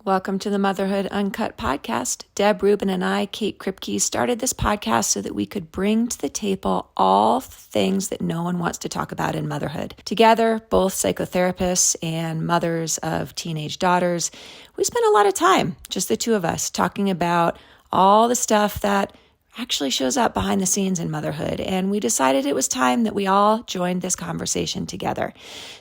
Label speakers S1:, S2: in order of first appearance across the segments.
S1: Welcome to the Motherhood Uncut podcast. Deb Rubin and I, Kate Kripke, started this podcast so that we could bring to the table all things that no one wants to talk about in motherhood. Together, both psychotherapists and mothers of teenage daughters, we spent a lot of time, just the two of us, talking about all the stuff that actually shows up behind the scenes in motherhood. And we decided it was time that we all joined this conversation together.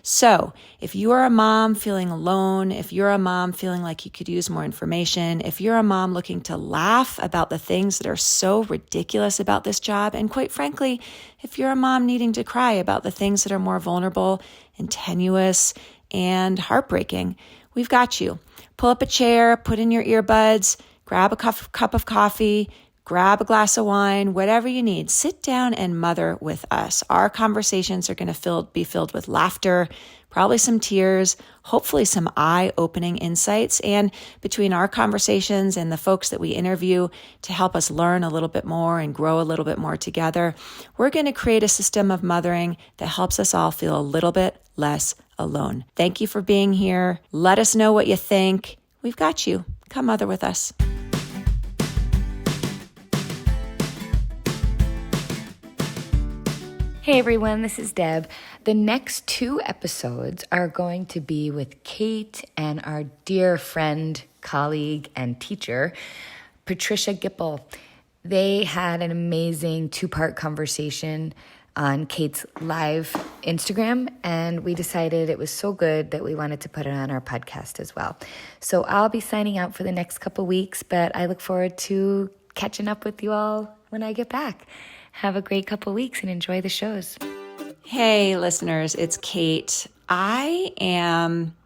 S1: So if you are a mom feeling alone, if you're a mom feeling like you could use more information, if you're a mom looking to laugh about the things that are so ridiculous about this job, and quite frankly, if you're a mom needing to cry about the things that are more vulnerable and tenuous and heartbreaking, we've got you. Pull up a chair, put in your earbuds, grab a cup of coffee, grab a glass of wine, whatever you need. Sit down and mother with us. Our conversations are going to be filled with laughter, probably some tears, hopefully some eye-opening insights. And between our conversations and the folks that we interview to help us learn a little bit more and grow a little bit more together, we're going to create a system of mothering that helps us all feel a little bit less alone. Thank you for being here. Let us know what you think. We've got you. Come mother with us.
S2: Hey everyone, this is Deb. The next two episodes are going to be with Kate and our dear friend, colleague, and teacher, Patricia Gipple. They had an amazing two-part conversation on Kate's live Instagram, and we decided it was so good that we wanted to put it on our podcast as well. So I'll be signing out for the next couple weeks, but I look forward to catching up with you all when I get back. Have a great couple weeks and enjoy the shows.
S1: Hey, listeners, it's Kate. I am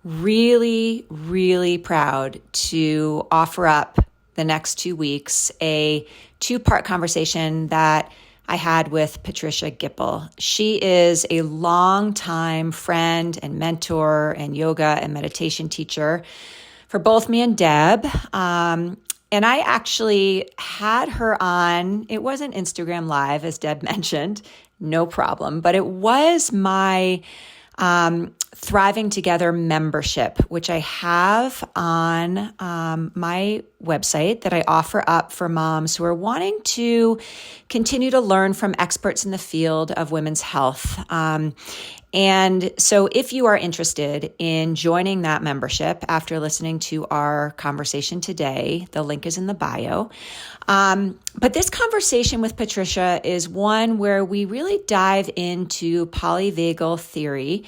S1: really, really proud to offer up the next 2 weeks a two-part conversation that I had with Patricia Gipple. She is a longtime friend and mentor and yoga and meditation teacher for both me and Deb. And I actually had her on, it wasn't Instagram Live, as Deb mentioned, no problem, but it was my Thriving Together membership, which I have on my website that I offer up for moms who are wanting to continue to learn from experts in the field of women's health. And so if you are interested in joining that membership after listening to our conversation today, the link is in the bio. But this conversation with Patricia is one where we really dive into Polyvagal Theory,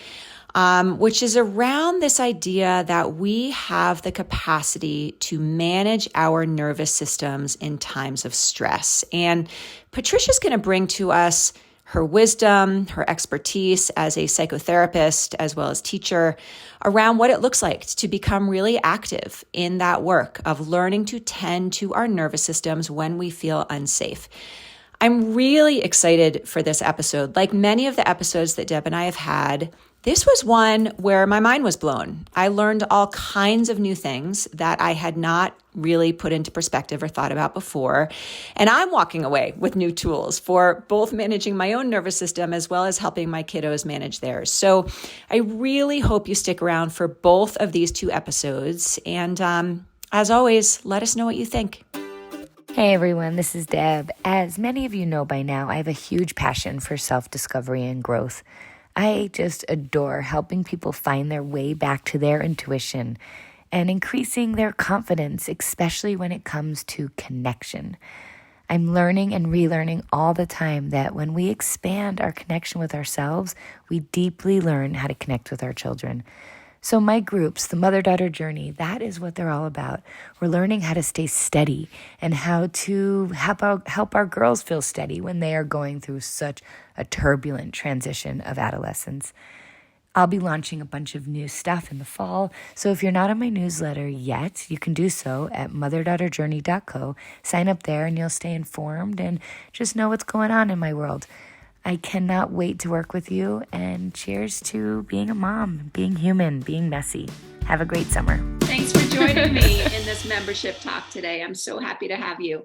S1: which is around this idea that we have the capacity to manage our nervous systems in times of stress. And Patricia's going to bring to us her wisdom, her expertise as a psychotherapist, as well as teacher, around what it looks like to become really active in that work of learning to tend to our nervous systems when we feel unsafe. I'm really excited for this episode. Like many of the episodes that Deb and I have had, this was one where my mind was blown. I learned all kinds of new things that I had not really put into perspective or thought about before. And I'm walking away with new tools for both managing my own nervous system as well as helping my kiddos manage theirs. So I really hope you stick around for both of these two episodes. And as always, let us know what you think.
S2: Hey everyone, this is Deb. As many of you know by now, I have a huge passion for self-discovery and growth. I just adore helping people find their way back to their intuition and increasing their confidence, especially when it comes to connection. I'm learning and relearning all the time that when we expand our connection with ourselves, we deeply learn how to connect with our children. So my groups, the Mother-Daughter Journey, that is what they're all about. We're learning how to stay steady and how to help our girls feel steady when they are going through such a turbulent transition of adolescence. I'll be launching a bunch of new stuff in the fall, so if you're not on my newsletter yet, you can do so at motherdaughterjourney.co. Sign up there and you'll stay informed and just know what's going on in my world. I cannot wait to work with you, and cheers to being a mom, being human, being messy. Have a great summer.
S1: Thanks for joining me in this membership talk today. I'm so happy to have you.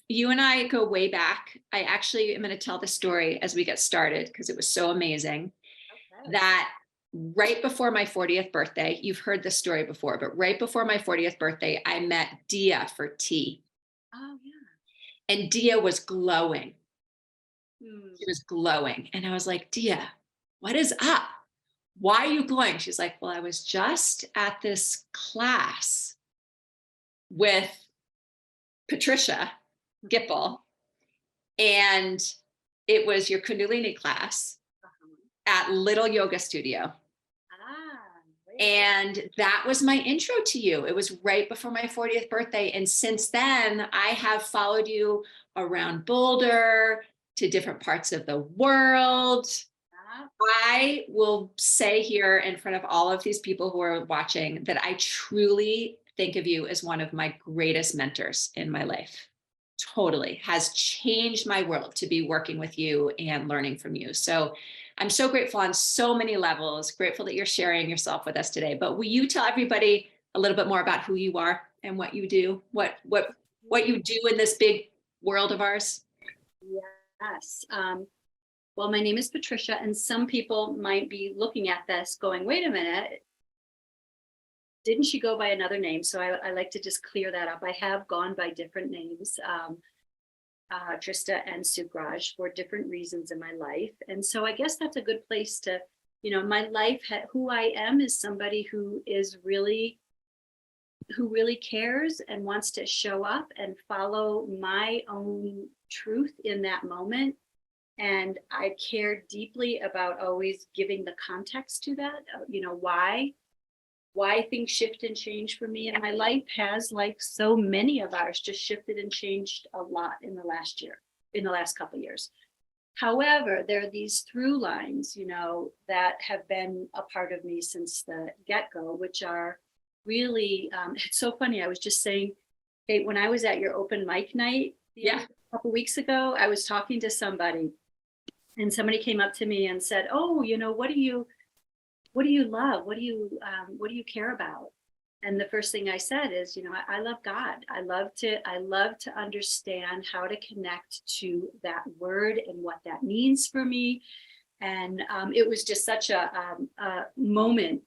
S1: You and I go way back. I actually am going to tell the story as we get started because it was so amazing that right before my 40th birthday, you've heard this story before, but right before my 40th birthday, I met Dia for tea.
S3: Oh, yeah.
S1: And Dia was glowing.
S3: Mm.
S1: She was glowing. And I was like, Dia, what is up? Why are you glowing? She's like, well, I was just at this class with Patricia Gipple, and it was your Kundalini class at Little Yoga Studio. And that was my intro to you. It was right before my 40th birthday. And since then, I have followed you around Boulder to different parts of the world. I will say here in front of all of these people who are watching that I truly think of you as one of my greatest mentors in my life. Totally has changed my world to be working with you and learning from you. So I'm so grateful on so many levels, grateful that you're sharing yourself with us today. But will you tell everybody a little bit more about who you are and what you do, what you do in this big world of ours?
S3: Yes. Well, my name is Patricia, and some people might be looking at this going, wait a minute, didn't she go by another name? So I like to just clear that up. I have gone by different names, Trista and Sukraj, for different reasons in my life. And so I guess that's a good place to, my life, who I am is somebody who really cares and wants to show up and follow my own truth in that moment. And I care deeply about always giving the context to that, why things shift and change for me. And my life has, like so many of ours, just shifted and changed a lot in the last couple of years. However, there are these through lines, that have been a part of me since the get-go, which are really, it's so funny. I was just saying, Kate, when I was at your open mic night a couple of weeks ago, I was talking to somebody, and somebody came up to me and said, oh, what do you love? What do you care about? And the first thing I said is, I love God. I love to understand how to connect to that word and what that means for me. And it was just such a moment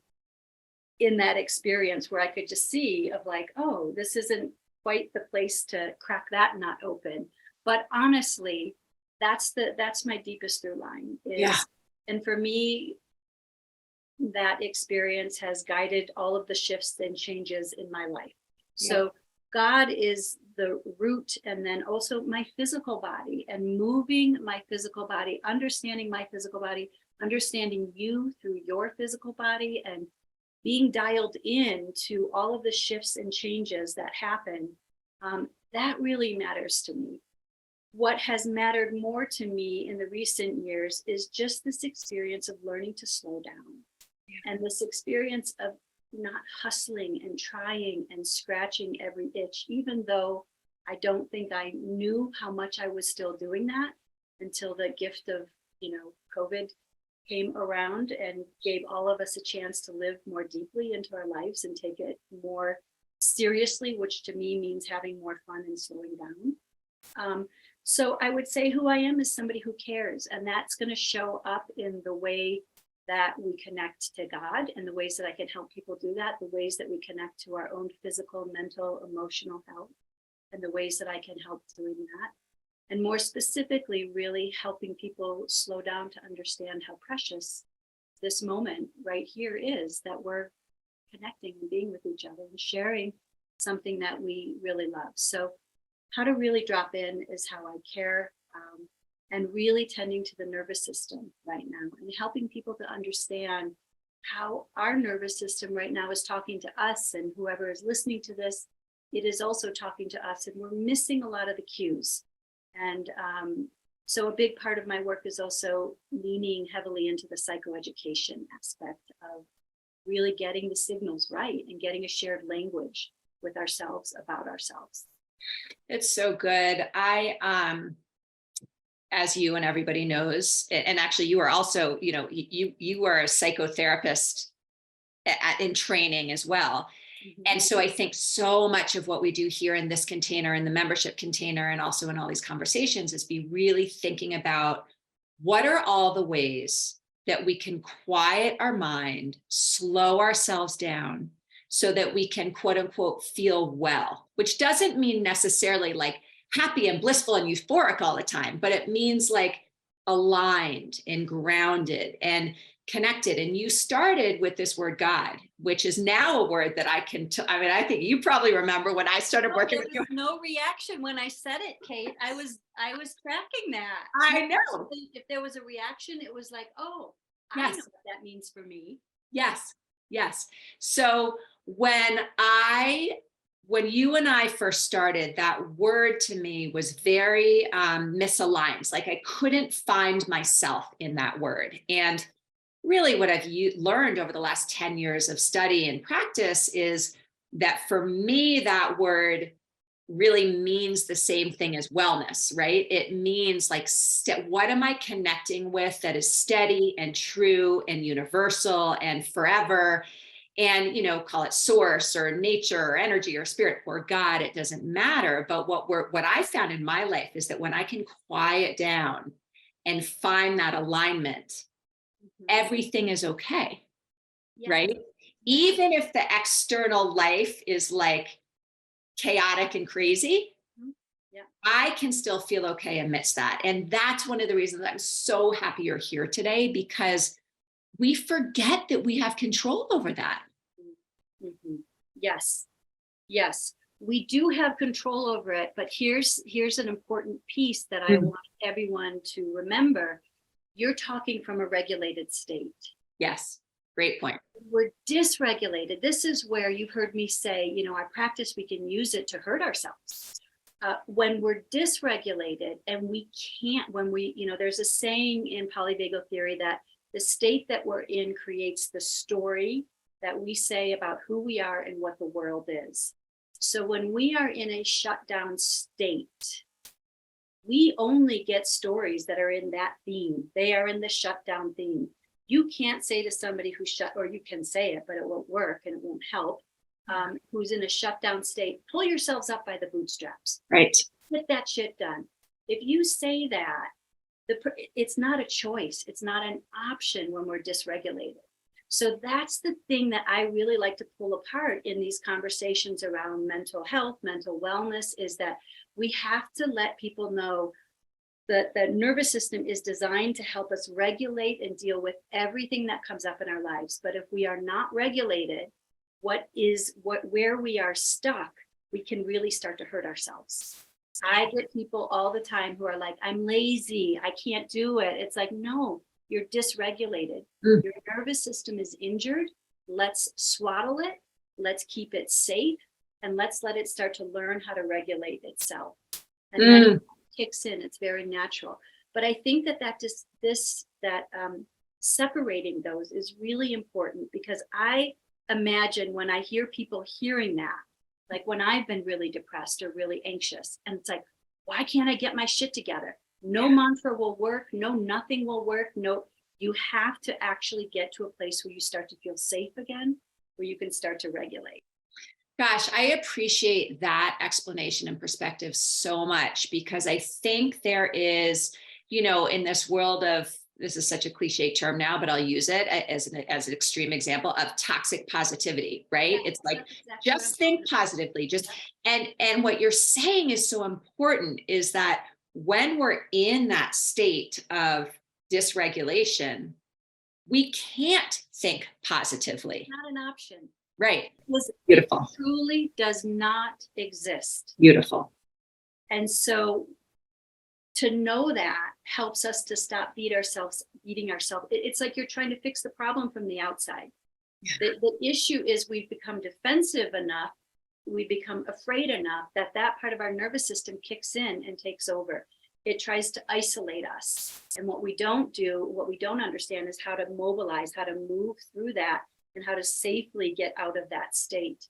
S3: in that experience where I could just see of like, oh, this isn't quite the place to crack that nut open. But honestly, that's my deepest through line. And for me, that experience has guided all of the shifts and changes in my life. So God is the root, and then also my physical body, and moving my physical body, understanding my physical body, understanding you through your physical body, and being dialed in to all of the shifts and changes that happen. That really matters to me. What has mattered more to me in the recent years is just this experience of learning to slow down. And this experience of not hustling and trying and scratching every itch, even though I don't think I knew how much I was still doing that until the gift of, COVID came around and gave all of us a chance to live more deeply into our lives and take it more seriously, which to me means having more fun and slowing down. So I would say who I am is somebody who cares, and that's going to show up in the way that we connect to God, and the ways that I can help people do that, the ways that we connect to our own physical, mental, emotional health, and the ways that I can help doing that. And more specifically, really helping people slow down to understand how precious this moment right here is, that we're connecting and being with each other and sharing something that we really love. So how to really drop in is how I care, and really tending to the nervous system right now and helping people to understand how our nervous system right now is talking to us, and whoever is listening to this, it is also talking to us, and we're missing a lot of the cues. And so a big part of my work is also leaning heavily into the psychoeducation aspect of really getting the signals right and getting a shared language with ourselves about ourselves.
S1: It's so good. As you and everybody knows, and actually you are also, you are a psychotherapist in training as well. Mm-hmm. And so I think so much of what we do here in this container, in the membership container, and also in all these conversations, is be really thinking about what are all the ways that we can quiet our mind, slow ourselves down so that we can, quote unquote, feel well, which doesn't mean necessarily like happy and blissful and euphoric all the time, but it means like aligned and grounded and connected. And you started with this word God, which is now a word that I can, I think you probably remember when I started working with you.
S3: No reaction when I said it, Kate. I was tracking that.
S1: I know.
S3: If there was a reaction, it was like, oh,
S1: yes.
S3: I know what that means for me.
S1: Yes. Yes. So when you and I first started, that word to me was very misaligned. Like I couldn't find myself in that word. And really what I've learned over the last 10 years of study and practice is that for me, that word really means the same thing as wellness, right? It means like, what am I connecting with that is steady and true and universal and forever? And, call it source or nature or energy or spirit or God, it doesn't matter. But what I found in my life is that when I can quiet down and find that alignment, everything is okay, right? Even if the external life is like chaotic and crazy, I can still feel okay amidst that. And that's one of the reasons I'm so happy you're here today, because we forget that we have control over that.
S3: Mm-hmm. Yes. We do have control over it, but here's an important piece that I want everyone to remember. You're talking from a regulated state.
S1: Yes. Great point.
S3: We're dysregulated. This is where you've heard me say, our practice, we can use it to hurt ourselves. When we're dysregulated and there's a saying in Polyvagal Theory that the state that we're in creates the story that we say about who we are and what the world is. So when we are in a shutdown state, we only get stories that are in that theme. They are in the shutdown theme. You can't say to somebody or you can say it, but it won't work and it won't help, who's in a shutdown state, pull yourselves up by the bootstraps.
S1: Right.
S3: Get that shit done. If you say that, it's not a choice. It's not an option when we're dysregulated. So that's the thing that I really like to pull apart in these conversations around mental health, mental wellness, is that we have to let people know that the nervous system is designed to help us regulate and deal with everything that comes up in our lives. But if we are not regulated, where we are stuck, we can really start to hurt ourselves. I get people all the time who are like, I'm lazy, I can't do it. It's like, no, you're dysregulated. Your nervous system is injured. Let's swaddle it. Let's keep it safe. And let's let it start to learn how to regulate itself. And then it kicks in. It's very natural. But I think that separating those is really important, because I imagine when I hear people hearing that, like when I've been really depressed or really anxious, and it's like, why can't I get my shit together? No mantra will work. No, nothing will work. No, you have to actually get to a place where you start to feel safe again, where you can start to regulate.
S1: Gosh, I appreciate that explanation and perspective so much, because I think there is, in this world of, this is such a cliche term now, but I'll use it as an extreme example of toxic positivity, right? Yeah, it's like, exactly, just think positively, and what you're saying is so important, is that when we're in that state of dysregulation, we can't think positively.
S3: It's not an option.
S1: Right.
S3: Beautiful. It truly does not exist.
S1: Beautiful.
S3: And so to know that helps us to stop beating ourselves. It's like you're trying to fix the problem from the outside. The issue is we've become defensive enough, we become afraid enough that part of our nervous system kicks in and takes over. It tries to isolate us. And what we don't understand is how to mobilize, how to move through that, and how to safely get out of that state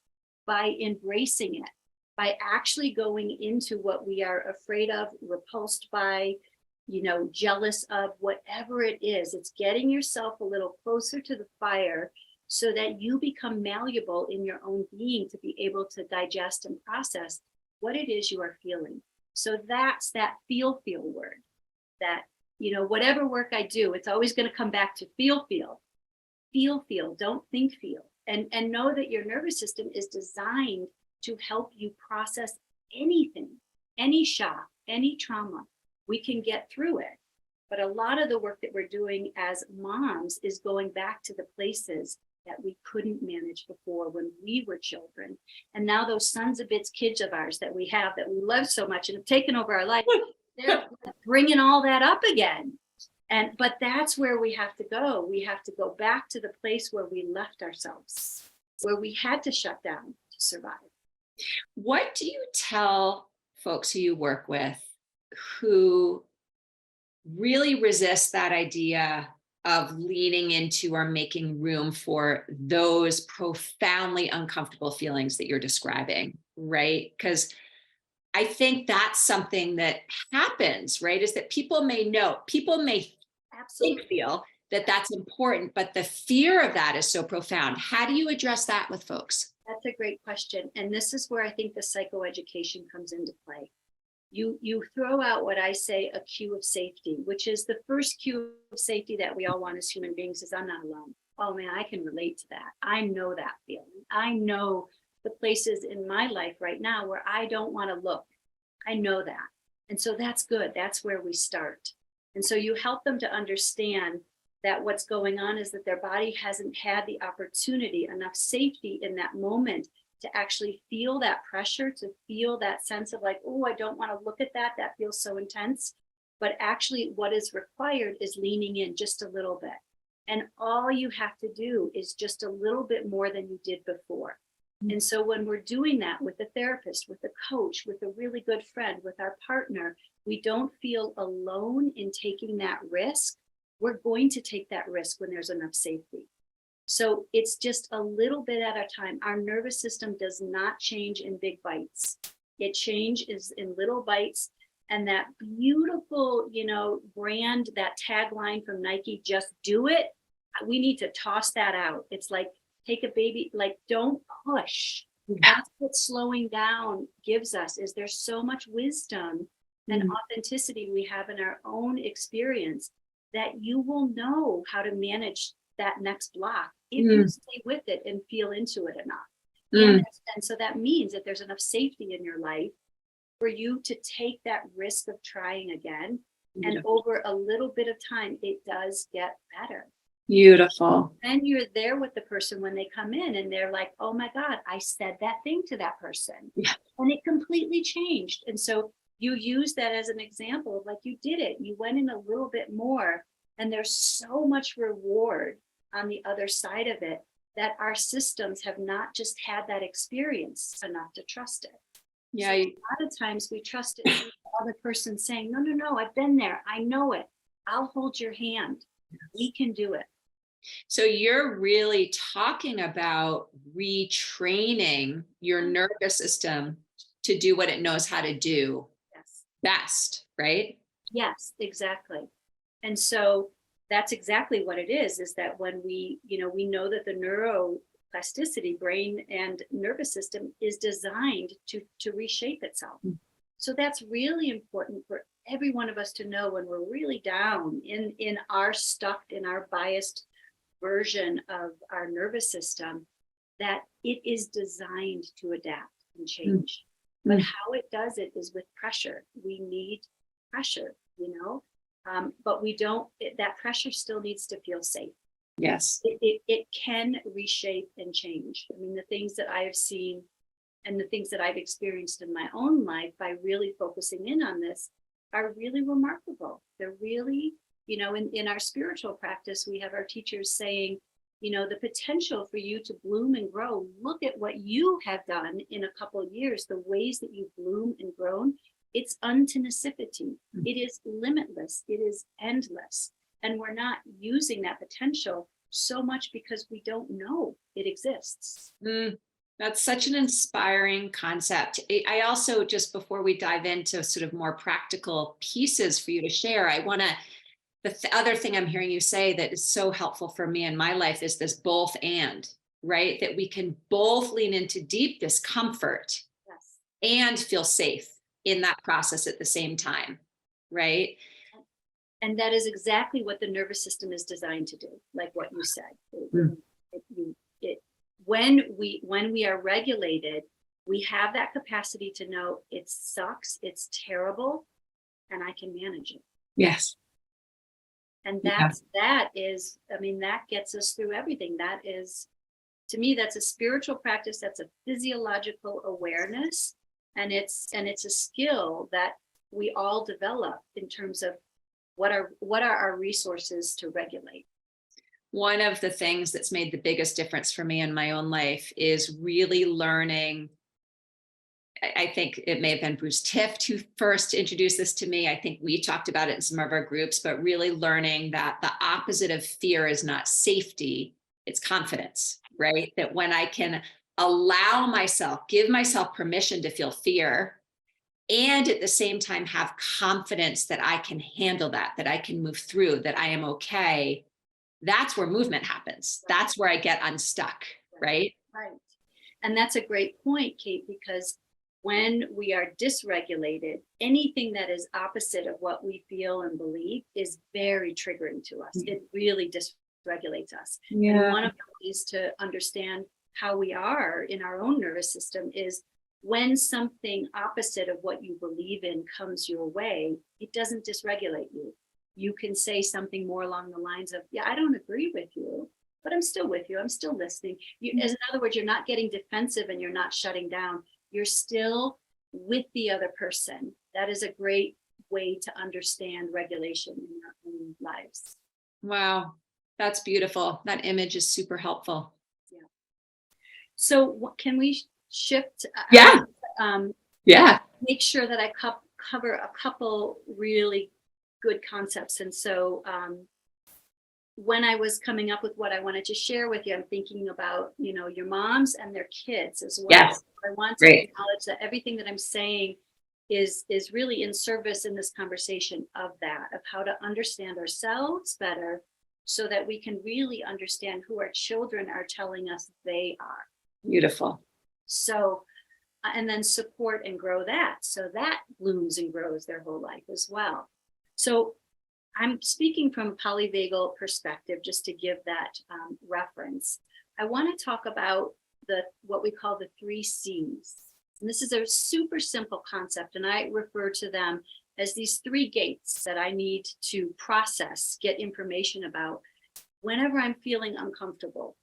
S3: by embracing it, by actually going into what we are afraid of, repulsed by, jealous of, whatever it is. It's getting yourself a little closer to the fire so that you become malleable in your own being to be able to digest and process what it is you are feeling. So that's that feel word, that whatever work I do, it's always going to come back to feel, don't think, feel, and know that your nervous system is designed to help you process anything, any shock, any trauma. We can get through it. But a lot of the work that we're doing as moms is going back to the places that we couldn't manage before when we were children. And now those sons of bitch kids of ours that we have, that we love so much and have taken over our life, they're bringing all that up again. But that's where we have to go. We have to go back to the place where we left ourselves, where we had to shut down to survive.
S1: What do you tell folks who you work with who really resist that idea of leaning into or making room for those profoundly uncomfortable feelings that you're describing, right? Because I think that's something that happens, right? Is that people may
S3: Absolutely
S1: feel that that's important, but the fear of that is so profound. How do you address that with folks?
S3: That's a great question. And this is where I think the psychoeducation comes into play. You throw out what I say a cue of safety, which is the first cue of safety that we all want as human beings is I'm not alone. Oh man, I can relate to that. I know that feeling. I know the places in my life right now where I don't want to look. I know that. And so that's good. That's where we start. And so you help them to understand that what's going on is that their body hasn't had the opportunity, enough safety in that moment to actually feel that pressure, to feel that sense of like, oh, I don't want to look at that. That feels so intense. But actually what is required is leaning in just a little bit. And all you have to do is just a little bit more than you did before. And so when we're doing that with a therapist, with a coach, with a really good friend, with our partner, we don't feel alone in taking that risk. We're going to take that risk when there's enough safety. So it's just a little bit at a time. Our nervous system does not change in big bites. It changes in little bites. And that beautiful, brand, that tagline from Nike, just do it. We need to toss that out. It's like, take a baby, like don't push. That's what slowing down gives us, is there's so much wisdom and authenticity we have in our own experience that you will know how to manage that next block if you stay with it and feel into it enough. And so that means that there's enough safety in your life for you to take that risk of trying again. And over a little bit of time, it does get better.
S1: Beautiful.
S3: Then you're there with the person when they come in and they're like, oh my God, I said that thing to that person.
S1: Yeah.
S3: And it completely changed. And so you use that as an example of like, you did it. You went in a little bit more. And there's so much reward on the other side of it that our systems have not just had that experience enough to trust it.
S1: Yeah.
S3: So a lot of times we trust it in the other person saying, no, I've been there. I know it. I'll hold your hand. We can do it.
S1: So you're really talking about retraining your nervous system to do what it knows how to do best, right?
S3: Yes, exactly. And so that's exactly what it is that when we know that the neuroplasticity, brain and nervous system, is designed to reshape itself. So that's really important for every one of us to know when we're really down in our stuck, in our biased version of our nervous system, that it is designed to adapt and change. But how it does it is with pressure. We need pressure, but we don't, that pressure still needs to feel safe.
S1: Yes.
S3: It can reshape and change. I mean, the things that I have seen and the things that I've experienced in my own life by really focusing in on this are really remarkable. They're really, in our spiritual practice, we have our teachers saying, the potential for you to bloom and grow. Look at what you have done in a couple of years, the ways that you've bloomed and grown. It's untenacity. It is limitless. It is endless. And we're not using that potential so much because we don't know it exists.
S1: That's such an inspiring concept. I also, just before we dive into sort of more practical pieces for you to share, the other thing I'm hearing you say that is so helpful for me in my life is this both and, right? That we can both lean into deep discomfort and feel safe in that process at the same time, right?
S3: And that is exactly what the nervous system is designed to do, like what you said. When we are regulated, we have that capacity to know it sucks, it's terrible, and I can manage it.
S1: Yes.
S3: And that gets us through everything. That is, to me, that's a spiritual practice. That's a physiological awareness. And it's a skill that we all develop in terms of what are our resources to regulate.
S1: One of the things that's made the biggest difference for me in my own life is really learning. I think it may have been Bruce Tift who first introduced this to me. I think we talked about it in some of our groups, but really learning that the opposite of fear is not safety, it's confidence, right? That when I can allow myself, give myself permission to feel fear, and at the same time have confidence that I can handle that I can move through, that I am okay, that's where movement happens.
S3: Right.
S1: That's where I get unstuck, right?
S3: Right. And that's a great point, Kate, because when we are dysregulated, anything that is opposite of what we feel and believe is very triggering to us. It really dysregulates us.
S1: Yeah.
S3: And one of the ways to understand how we are in our own nervous system is when something opposite of what you believe in comes your way, it doesn't dysregulate you. You can say something more along the lines of, yeah, I don't agree with you, but I'm still with you. I'm still listening. As in other words, you're not getting defensive and you're not shutting down. You're still with the other person. That is a great way to understand regulation in our own lives.
S1: Wow. That's beautiful. That image is super helpful.
S3: Yeah. So can we shift?
S1: Yeah. Yeah.
S3: Make sure that I cover a couple really good concepts. And so when I was coming up with what I wanted to share with you, I'm thinking about, your moms and their kids as well.
S1: Yes.
S3: I want to acknowledge that everything that I'm saying is really in service in this conversation of how to understand ourselves better so that we can really understand who our children are telling us they are.
S1: Beautiful.
S3: So, and then support and grow that. So that blooms and grows their whole life as well. So I'm speaking from a polyvagal perspective, just to give that reference. I want to talk about what we call the 3 C's. And this is a super simple concept, and I refer to them as these 3 gates that I need to process, get information about whenever I'm feeling uncomfortable.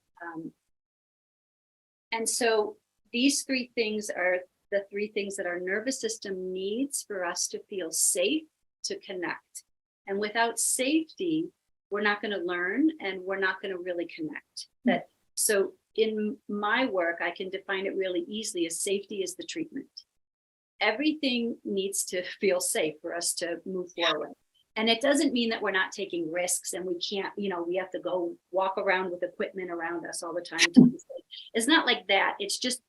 S3: And so these 3 things are the 3 things that our nervous system needs for us to feel safe, to connect. And without safety, we're not going to learn and we're not going to really connect. So in my work, I can define it really easily as safety is the treatment. Everything needs to feel safe for us to move forward. And it doesn't mean that we're not taking risks and we can't, we have to go walk around with equipment around us all the time to be safe. It's not like that. It's just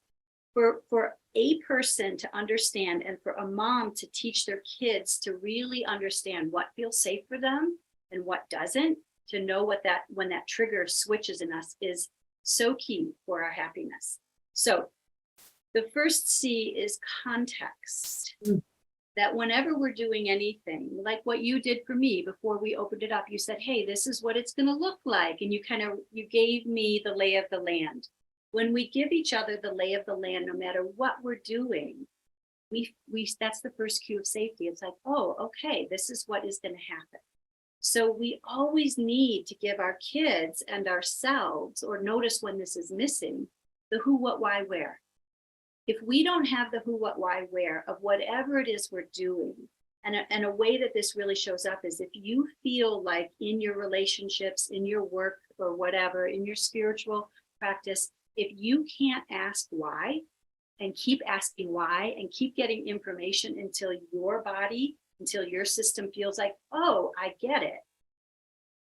S3: for a person to understand and for a mom to teach their kids to really understand what feels safe for them and what doesn't, to know when that trigger switches in us is so key for our happiness. So the first C is context. That whenever we're doing anything, like what you did for me before we opened it up, you said, hey, this is what it's going to look like. And you gave me the lay of the land. When we give each other the lay of the land, no matter what we're doing, we that's the first cue of safety. It's like, oh, okay, this is what is going to happen. So we always need to give our kids and ourselves, or notice when this is missing, the who, what, why, where. If we don't have the who, what, why, where of whatever it is we're doing, and a way that this really shows up is if you feel like in your relationships, in your work or whatever, in your spiritual practice, if you can't ask why and keep asking why and keep getting information until your system feels like, oh, I get it,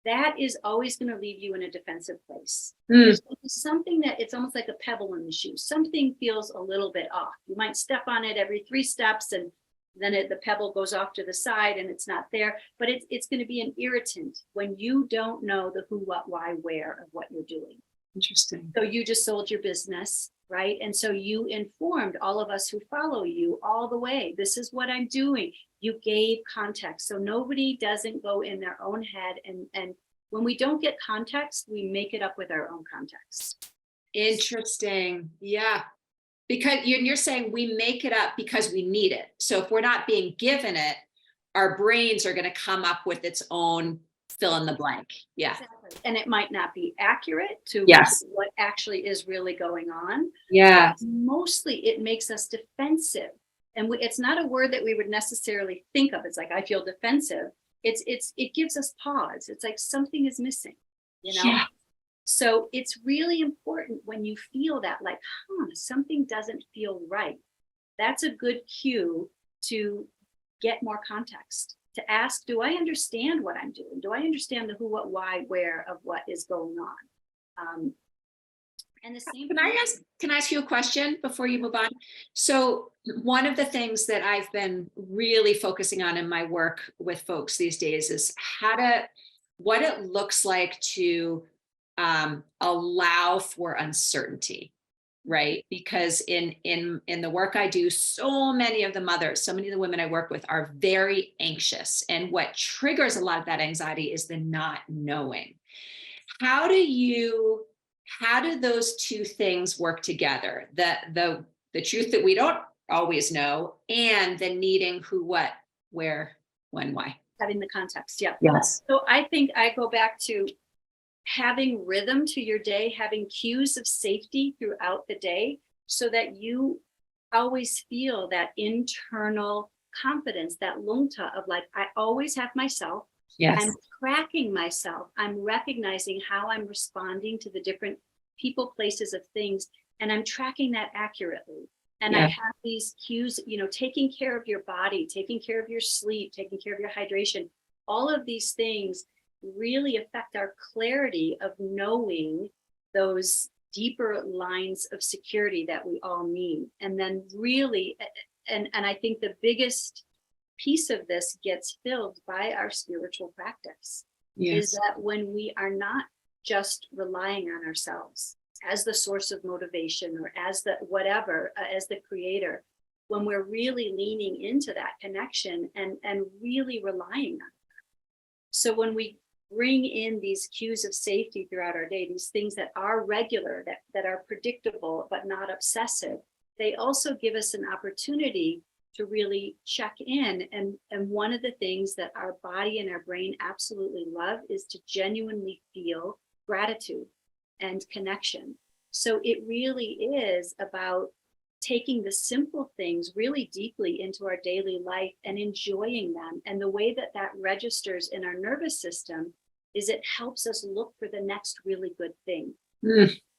S3: that is always going to leave you in a defensive place. There's something that it's almost like a pebble in the shoe. Something feels a little bit off. You might step on it every 3 steps and then the pebble goes off to the side and it's not there. But it's going to be an irritant when you don't know the who, what, why, where of what you're doing.
S1: Interesting.
S3: So you just sold your business right? And so you informed all of us who follow you all the way. This is what I'm doing. You gave context. So nobody doesn't go in their own head. And when we don't get context, we make it up with our own context.
S1: Interesting. Yeah. Because you're saying we make it up because we need it. So if we're not being given it, our brains are going to come up with its own fill in the blank. Yeah.
S3: Exactly. And it might not be accurate to
S1: Yes.
S3: what actually is really going on.
S1: Yeah.
S3: But mostly it makes us defensive. And it's not a word that we would necessarily think of. It's like, I feel defensive. It gives us pause. It's like something is missing,
S1: Yeah.
S3: So it's really important when you feel that, like, something doesn't feel right. That's a good cue to get more context, to ask, do I understand what I'm doing? Do I understand the who, what, why, where of what is going on? And the same.
S1: Can I ask you a question before you move on? So one of the things that I've been really focusing on in my work with folks these days is what it looks like to allow for uncertainty, right? Because in the work I do, so many of the mothers, so many of the women I work with are very anxious. And what triggers a lot of that anxiety is the not knowing. How do those two things work together? The truth that we don't always know, and the needing who, what, where, when, why.
S3: Having the context. Yeah.
S1: Yes.
S3: So I think I go back to having rhythm to your day, having cues of safety throughout the day, so that you always feel that internal confidence, that lungta of like, I always have myself.
S1: Yes.
S3: I'm tracking myself. I'm recognizing how I'm responding to the different people, places, of things, and I'm tracking that accurately. And I have these cues, taking care of your body, taking care of your sleep, taking care of your hydration. All of these things really affect our clarity of knowing those deeper lines of security that we all need. And then really, and I think the biggest piece of this gets filled by our spiritual practice. Yes. Is that when we are not just relying on ourselves as the source of motivation or as the whatever, as the creator, when we're really leaning into that connection and really relying on it. So when we bring in these cues of safety throughout our day, these things that are regular, that are predictable, but not obsessive, they also give us an opportunity to really check in. And one of the things that our body and our brain absolutely love is to genuinely feel gratitude and connection. So it really is about taking the simple things really deeply into our daily life and enjoying them. And the way that registers in our nervous system is it helps us look for the next really good thing.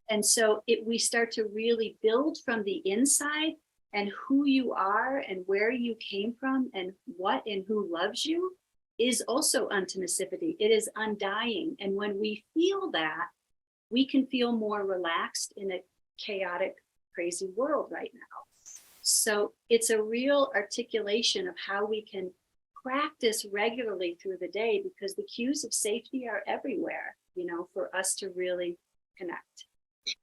S3: And so we start to really build from the inside, and who you are and where you came from and what and who loves you is also untomicity. It is undying. And when we feel that, we can feel more relaxed in a chaotic, crazy world right now. So it's a real articulation of how we can practice regularly through the day, because the cues of safety are everywhere, for us to really connect.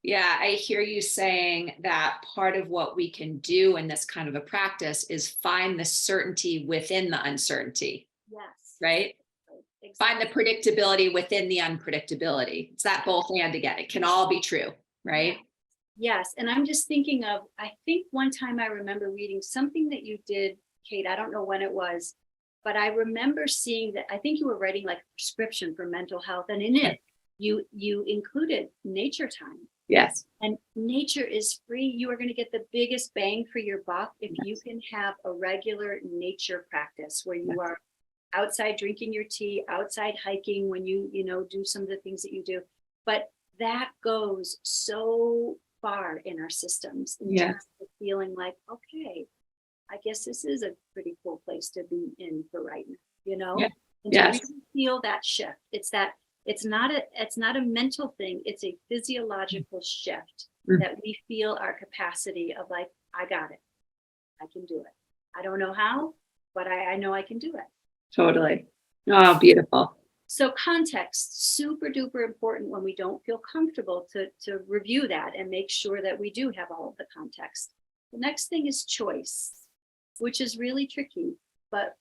S1: Yeah, I hear you saying that part of what we can do in this kind of a practice is find the certainty within the uncertainty.
S3: Yes.
S1: Right? Exactly. Find the predictability within the unpredictability. It's that both and again. It can all be true, right?
S3: Yes. And I'm just thinking of, I think one time I remember reading something that you did, Kate, I don't know when it was, but I remember seeing that, I think you were writing like a prescription for mental health, and in it, you included nature time.
S1: Yes.
S3: And nature is free. You are going to get the biggest bang for your buck if you can have a regular nature practice where you are outside drinking your tea, outside hiking, when you do some of the things that you do. But that goes so far in our systems in terms of feeling like, okay, I guess this is a pretty cool place to be in for right now, and to really feel that shift. It's not a mental thing. It's a physiological shift that we feel our capacity of like, I got it. I can do it. I don't know how, but I know I can do it.
S1: Totally. Oh, beautiful.
S3: So context, super duper important when we don't feel comfortable to review that and make sure that we do have all of the context. The next thing is choice, which is really tricky, but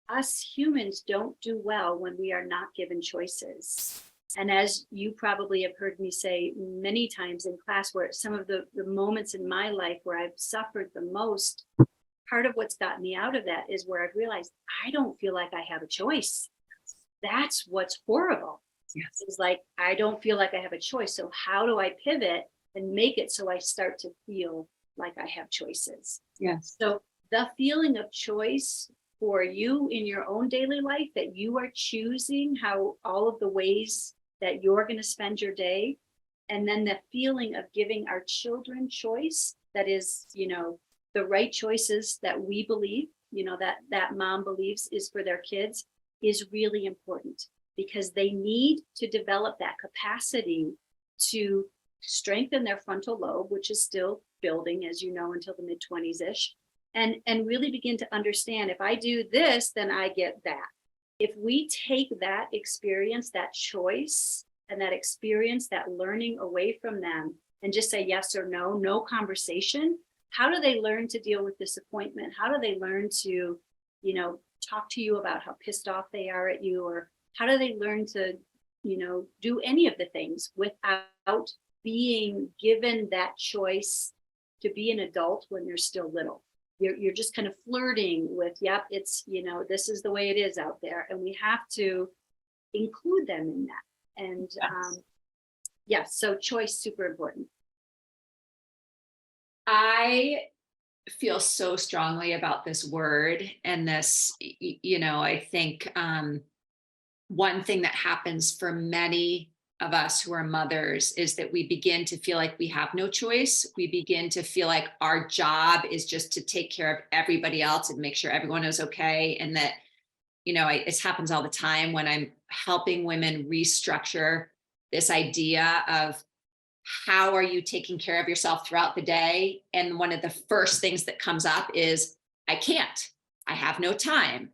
S3: us humans don't do well when we are not given choices. And as you probably have heard me say many times in class, where some of the moments in my life where I've suffered the most, part of what's gotten me out of that is where I've realized I don't feel like I have a choice. That's what's horrible.
S1: Yes.
S3: It's like, I don't feel like I have a choice. So how do I pivot and make it so I start to feel like I have choices?
S1: Yes.
S3: So the feeling of choice for you in your own daily life, that you are choosing how all of the ways that you're going to spend your day. And then the feeling of giving our children choice that is, the right choices that we believe, that mom believes is for their kids, is really important, because they need to develop that capacity to strengthen their frontal lobe, which is still building, as you know, until the mid-20s-ish, and really begin to understand, if I do this, then I get that. If we take that experience, that choice, and that experience, that learning away from them, and just say yes or no, no conversation, how do they learn to deal with disappointment? How do they learn to, talk to you about how pissed off they are at you? Or how do they learn to, do any of the things without being given that choice to be an adult when they're still little? You're just kind of flirting with, yep, it's, this is the way it is out there. And we have to include them in that. And
S1: yes.
S3: So choice, super important.
S1: I feel so strongly about this word and this, I think one thing that happens for many of us who are mothers is that we begin to feel like we have no choice. We begin to feel like our job is just to take care of everybody else and make sure everyone is okay. And that, it happens all the time when I'm helping women restructure this idea of, how are you taking care of yourself throughout the day? And one of the first things that comes up is, I can't, I have no time,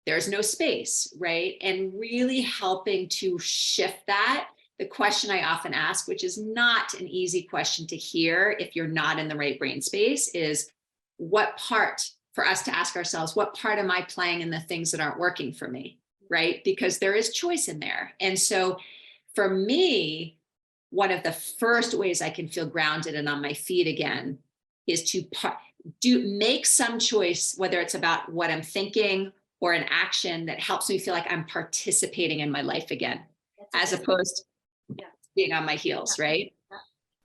S1: there's no space, right? And really helping to shift that. The question I often ask, which is not an easy question to hear if you're not in the right brain space, is for us to ask ourselves, what part am I playing in the things that aren't working for me, right? Because there is choice in there. And so for me, one of the first ways I can feel grounded and on my feet again is to make some choice, whether it's about what I'm thinking or an action that helps me feel like I'm participating in my life again, as opposed to being on my heels, right?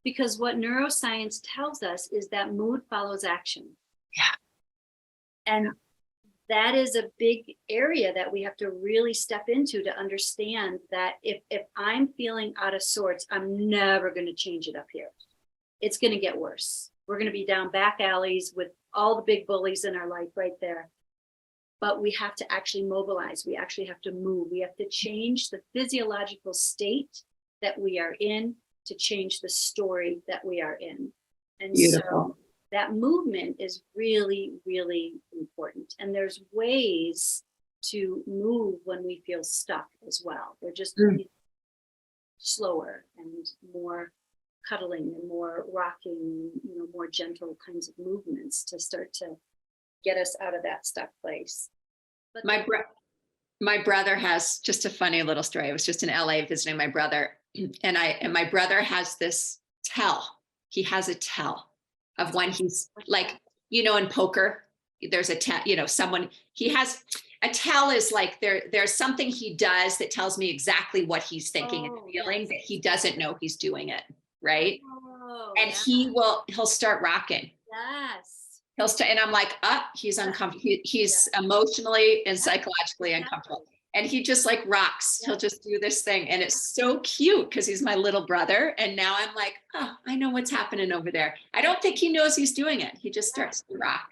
S3: Because what neuroscience tells us is that mood follows action.
S1: Yeah.
S3: And that is a big area that we have to really step into to understand that if I'm feeling out of sorts, I'm never going to change it up here. It's going to get worse. We're going to be down back alleys with all the big bullies in our life right there. But we have to actually mobilize. We actually have to move. We have to change the physiological state that we are in to change the story that we are in. And
S1: Beautiful.
S3: So that movement is really, really important. And there's ways to move when we feel stuck as well. They're just slower and more cuddling and more rocking, more gentle kinds of movements to start to get us out of that stuck place. But
S1: my brother has just a funny little story. I was just in LA visiting my brother, and my brother has this tell. He has a tell of when he's like, in poker, there's a tell, he has a tell is like there's something he does that tells me exactly what he's thinking and feeling, that he doesn't know he's doing it, right? And he'll start rocking.
S3: Yes.
S1: He'll start, and I'm like, he's uncomfortable. He's emotionally and psychologically uncomfortable. And he just like rocks. He'll just do this thing. And it's so cute because he's my little brother. And now I'm like, I know what's happening over there. I don't think he knows he's doing it. He just starts to rock.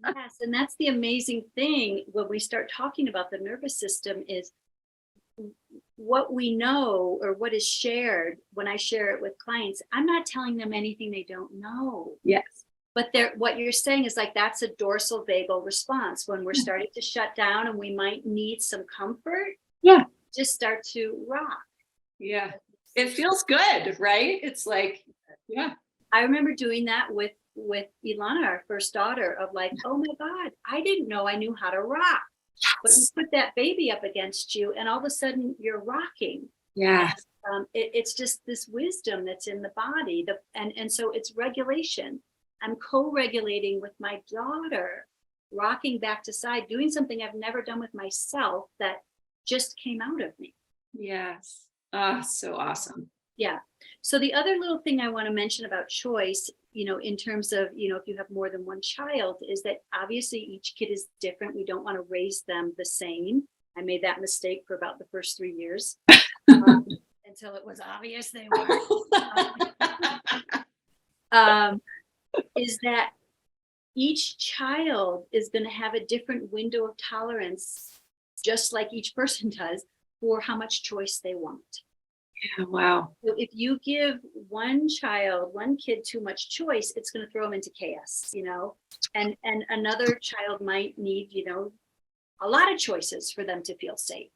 S3: Yes. And that's the amazing thing when we start talking about the nervous system is what we know or what is shared. When I share it with clients, I'm not telling them anything they don't know.
S1: Yes.
S3: But what you're saying is like, that's a dorsal vagal response when we're starting to shut down and we might need some comfort.
S1: Yeah.
S3: just start to rock.
S1: Yeah. It feels good, right? It's like, yeah.
S3: I remember doing that with Ilana, our first daughter, of like, oh my God, I didn't know I knew how to rock. But you put that baby up against you, and all of a sudden you're rocking.
S1: Yeah.
S3: And, it's just this wisdom that's in the body. And so it's regulation. I'm co-regulating with my daughter, rocking back to side, doing something I've never done with myself that just came out of me.
S1: Yes. Oh, so awesome.
S3: Yeah. So the other little thing I want to mention about choice, in terms of, if you have more than one child, is that obviously each kid is different. We don't want to raise them the same. I made that mistake for about the first 3 years until it was obvious they weren't. Is that each child is going to have a different window of tolerance, just like each person does, for how much choice they want.
S1: Yeah, wow.
S3: So if you give one kid too much choice, it's going to throw them into chaos, and another child might need, a lot of choices for them to feel safe.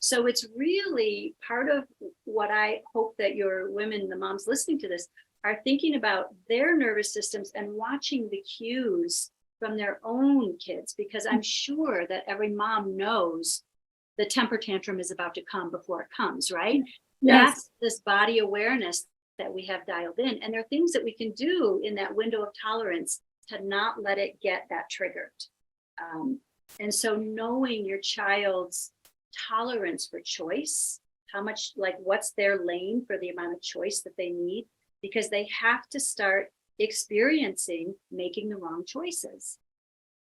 S3: So it's really part of what I hope that your women, the moms listening to this, are thinking about their nervous systems and watching the cues from their own kids, because I'm sure that every mom knows the temper tantrum is about to come before it comes, right?
S1: Yes.
S3: That's this body awareness that we have dialed in. And there are things that we can do in that window of tolerance to not let it get that triggered. And so knowing your child's tolerance for choice, how much, like, what's their lane for the amount of choice that they need, because they have to start experiencing making the wrong choices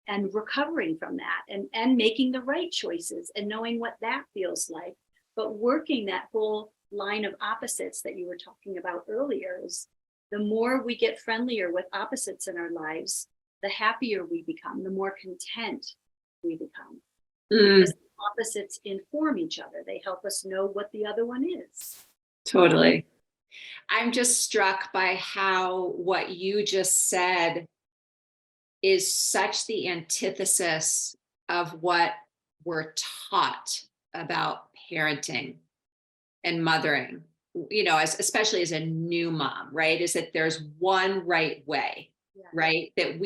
S3: and recovering from that, and making the right choices and knowing what that feels like. But working that whole line of opposites that you were talking about earlier, is the more we get friendlier with opposites in our lives, the happier we become, the more content we become. Because the opposites inform each other. They help us know what the other one is.
S1: Totally. I'm just struck by how what you just said is such the antithesis of what we're taught about parenting and mothering, especially as a new mom, right? Is that there's one right way, right? That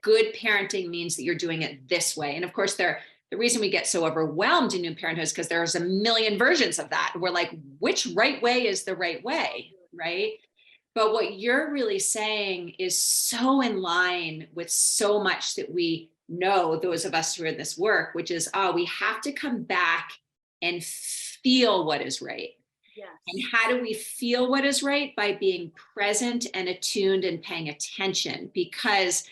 S1: good parenting means that you're doing it this way. And of course, the reason we get so overwhelmed in new parenthood is because there's a million versions of that. We're like, which right way is the right way, right? But what you're really saying is so in line with so much that we know, those of us who are in this work, which is, we have to come back and feel what is right.
S3: Yes.
S1: And how do we feel what is right? By being present and attuned and paying attention, because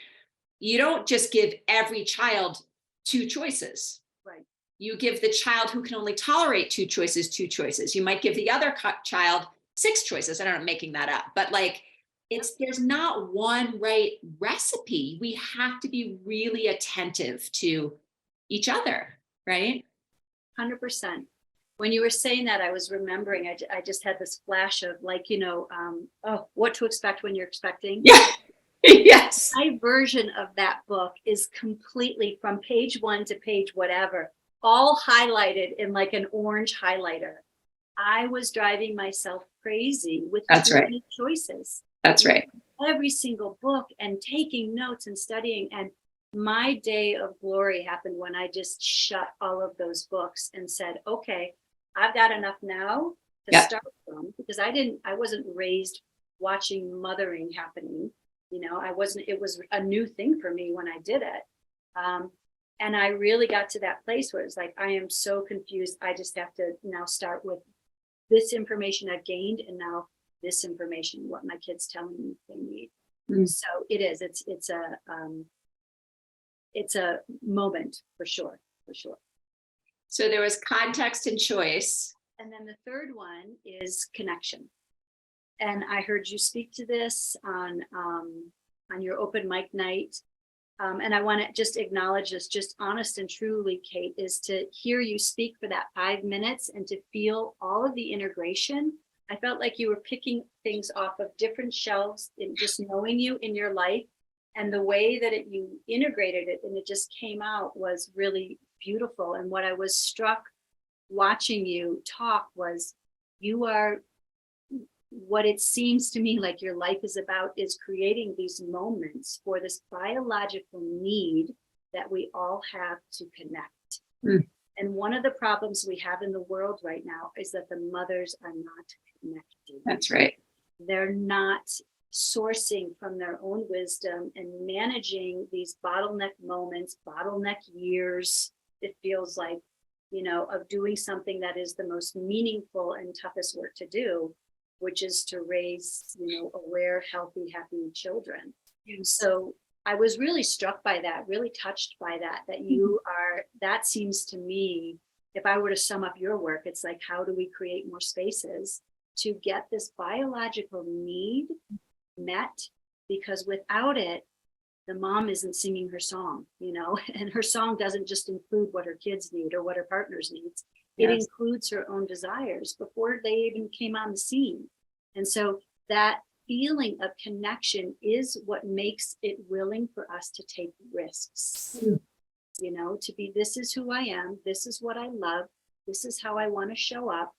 S1: you don't just give every child 2 choices.
S3: Right.
S1: You give the child who can only tolerate 2 choices. You might give the other child 6 choices. I don't know, I'm making that up, but there's not one right recipe. We have to be really attentive to each other, right?
S3: 100%. When you were saying that, I was remembering, I just had this flash of what to expect when you're expecting.
S1: Yeah. Yes.
S3: My version of that book is completely from page 1 to page whatever, all highlighted in like an orange highlighter. I was driving myself crazy with too many choices.
S1: That's right.
S3: Every single book, and taking notes and studying. And my day of glory happened when I just shut all of those books and said, okay, I've got enough now to start from, because I wasn't raised watching mothering happening. It was a new thing for me when I did it. And I really got to that place where it's like, I am so confused. I just have to now start with this information I've gained, and now this information, what my kids telling me they need. So it's a moment for sure.
S1: So there was context and choice.
S3: And then the third one is connection. And I heard you speak to this on your open mic night. And I want to just acknowledge this, just honest and truly, Kate, is to hear you speak for that 5 minutes and to feel all of the integration. I felt like you were picking things off of different shelves in just knowing you in your life, and the way that you integrated it and it just came out was really beautiful. And what I was struck watching you talk was, you are, what it seems to me like your life is about is creating these moments for this biological need that we all have to connect.
S1: Mm.
S3: And one of the problems we have in the world right now is that the mothers are not connected.
S1: That's right.
S3: They're not sourcing from their own wisdom and managing these bottleneck moments, bottleneck years. It feels like, of doing something that is the most meaningful and toughest work to do, which is to raise, aware, healthy, happy children. And so I was really struck by that, really touched by that you are, that seems to me, if I were to sum up your work, it's like, how do we create more spaces to get this biological need met? Because without it, the mom isn't singing her song, and her song doesn't just include what her kids need or what her partners needs. It includes her own desires before they even came on the scene. And so that feeling of connection is what makes it willing for us to take risks, to be, this is who I am, this is what I love, this is how I want to show up.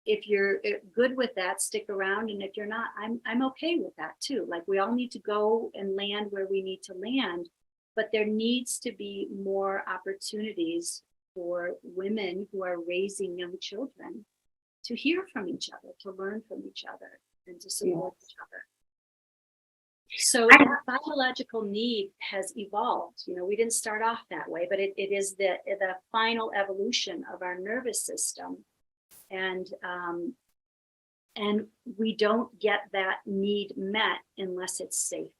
S3: If you're good with that, stick around. And if you're not, I'm okay with that too. Like, we all need to go and land where we need to land, but there needs to be more opportunities for women who are raising young children to hear from each other, to learn from each other, and to support each other. So that biological need has evolved. We didn't start off that way, but it is the final evolution of our nervous system. And we don't get that need met unless it's safe.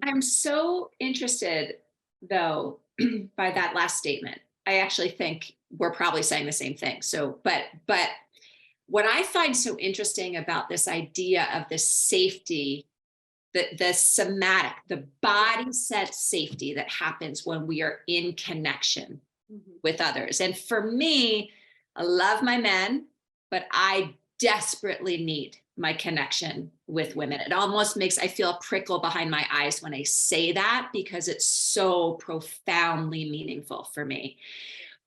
S1: I'm so interested, though, by that last statement. I actually think we're probably saying the same thing. So, but what I find so interesting about this idea of the safety, the somatic, the body set safety that happens when we are in connection with others. And for me, I love my men, but I desperately need my connection with women. It almost makes, I feel a prickle behind my eyes when I say that, because it's so profoundly meaningful for me.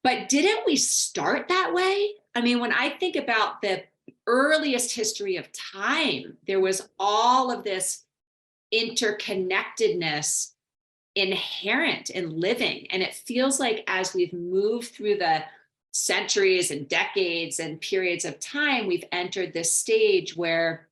S1: But didn't we start that way? I mean, when I think about the earliest history of time, there was all of this interconnectedness inherent in living. And it feels like as we've moved through the centuries and decades and periods of time, we've entered this stage where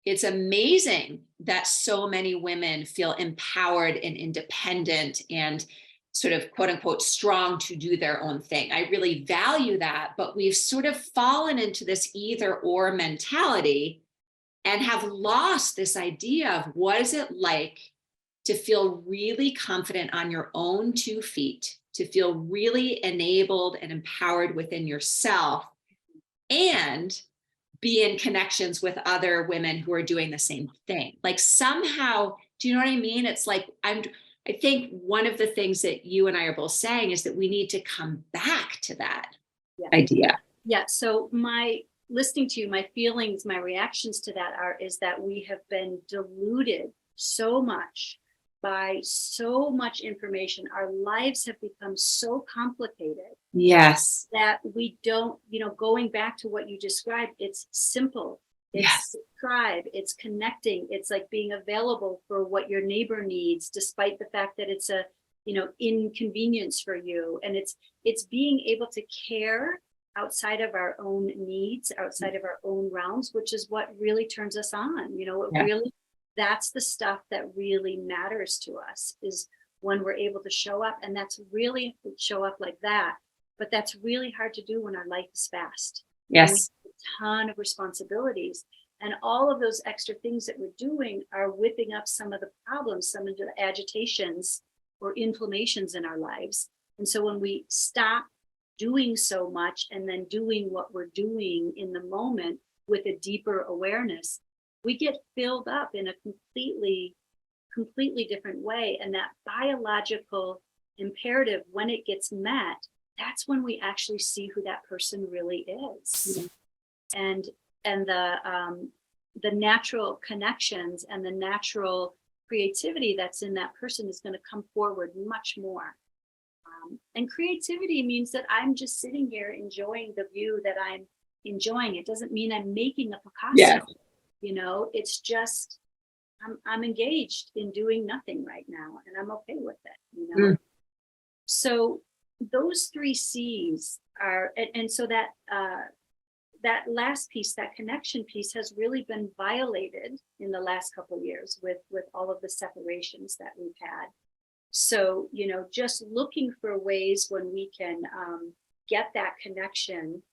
S1: it's amazing that so many women feel empowered and independent and sort of quote unquote strong to do their own thing. I really value that, but we've sort of fallen into this either or mentality and have lost this idea of what is it like to feel really confident on your own 2 feet, to feel really enabled and empowered within yourself, and be in connections with other women who are doing the same thing. Like, somehow, do you know what I mean? It's like, I think one of the things that you and I are both saying is that we need to come back to that idea.
S3: Yeah. So listening to you, my feelings, my reactions to that is that we have been deluded so much by so much information. Our lives have become so complicated.
S1: Yes.
S3: That we don't, going back to what you described, it's simple. It's subscribe, it's connecting. It's like being available for what your neighbor needs, despite the fact that it's a, inconvenience for you. And it's being able to care outside of our own needs, outside of our own realms, which is what really turns us on. Really, that's the stuff that really matters to us, is when we're able to show up. And that's really show up like that. But that's really hard to do when our life is fast.
S1: Yes.
S3: And we have a ton of responsibilities. And all of those extra things that we're doing are whipping up some of the problems, some of the agitations or inflammations in our lives. And so when we stop doing so much and then doing what we're doing in the moment with a deeper awareness, we get filled up in a completely different way. And that biological imperative, when it gets met, that's when we actually see who that person really is. And the natural connections and the natural creativity that's in that person is going to come forward much more. And creativity means that I'm just sitting here enjoying the view that I'm enjoying. It doesn't mean I'm making a Picasso.
S4: Yeah.
S3: You know, it's just I'm engaged in doing nothing right now, and I'm okay with it. You know, so those three C's are, and so that that last piece, that connection piece, has really been violated in the last couple of years with all of the separations that we've had. So, you know, just looking for ways when we can get that connection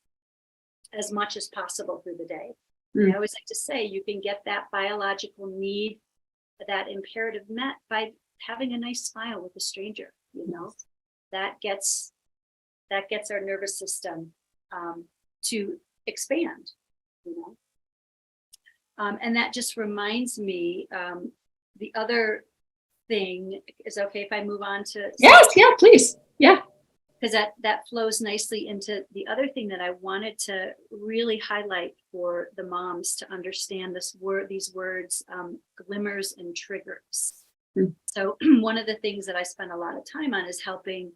S3: as much as possible through the day. I always like to say you can get that biological need, that imperative met by having a nice smile with a stranger. You know, that gets our nervous system to expand. You know, and that just reminds me, the other thing is, okay if I move on to
S4: Yes, yeah, please. Yeah.
S3: because that flows nicely into the other thing that I wanted to really highlight for the moms to understand these words, glimmers and triggers. So one of the things that I spend a lot of time on is helping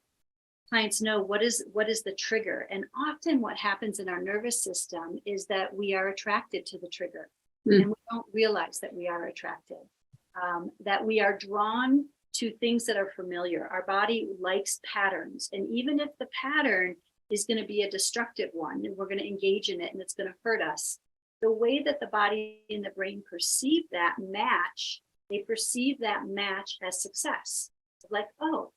S3: clients know what is the trigger. And often what happens in our nervous system is that we are attracted to the trigger, and we don't realize that we are attracted, that we are drawn to things that are familiar. Our body likes patterns. And even if the pattern is going to be a destructive one and we're going to engage in it and it's going to hurt us, the way that the body and the brain perceive that match, they perceive that match as success. Like, oh,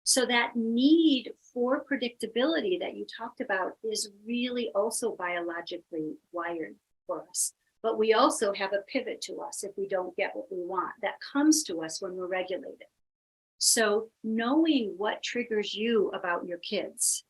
S3: so that need for predictability that you talked about is really also biologically wired for us. But we also have a pivot to us if we don't get what we want. That comes to us when we're regulated. So knowing what triggers you about your kids